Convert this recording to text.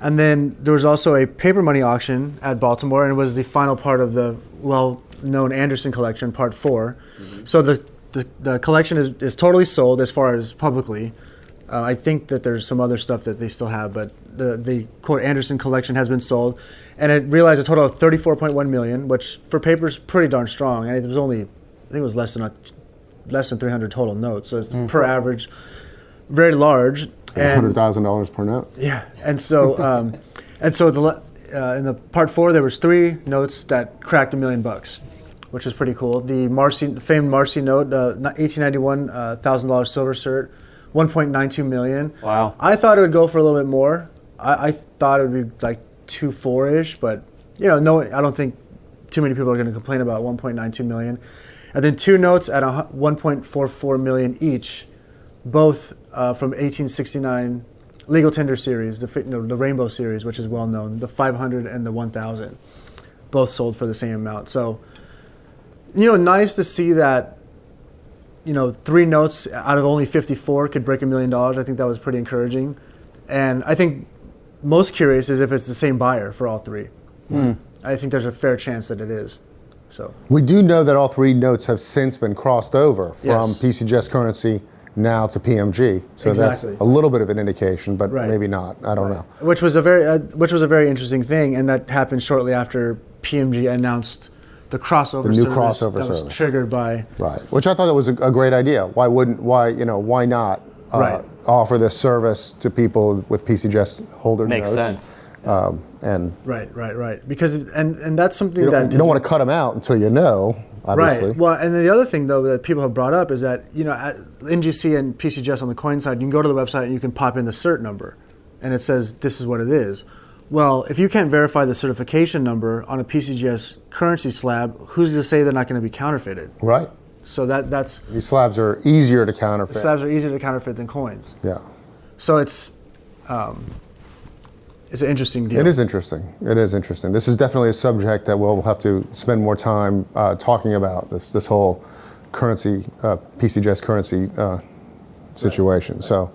And then there was also a paper money auction at Baltimore, and it was the final part of the well-known Anderson collection, Part 4. Mm-hmm. So the collection is totally sold as far as publicly. I think that there's some other stuff that they still have, but the quote Anderson collection has been sold, and it realized a total of $34.1 million, which for paper is pretty darn strong. And it was only, I think it was less than 300 total notes, so it's per average, very large. $100,000 per note. Yeah, and so in the Part 4 there was 3 notes that cracked $1 million, which was pretty cool. The famed Marcy note, 1891 $1,000 silver cert, 1.92 million. Wow. I thought it would go for a little bit more. I thought it would be like 2.4-ish, but no, I don't think too many people are going to complain about 1.92 million. And then 2 notes at 1.44 million each, both from 1869 legal tender series, the Rainbow series, which is well known, the 500 and the 1,000, both sold for the same amount. So, nice to see that. 3 notes out of only 54 could break $1 million. I think that was pretty encouraging. And I think most curious is if it's the same buyer for all 3. I think there's a fair chance that it is. So we do know that all 3 notes have since been crossed over from PCGS currency now to PMG. So exactly. That's a little bit of an indication, but right. maybe not. I don't know. Which was a very interesting thing, and that happened shortly after PMG announced the new crossover service was triggered by right, which I thought that was a great idea. Why not offer this service to people with PCGS holder notes? Makes sense. And right, because and that's something you don't want to cut them out until obviously. Right. Well, and then the other thing though that people have brought up is that at NGC and PCGS on the coin side, you can go to the website and you can pop in the cert number, and it says this is what it is. Well, if you can't verify the certification number on a PCGS currency slab, who's to say they're not going to be counterfeited? Right. So that's these slabs are easier to counterfeit. Slabs are easier to counterfeit than coins. Yeah. So it's an interesting deal. It is interesting. This is definitely a subject that we'll have to spend more time talking about. This whole currency, PCGS currency situation. So.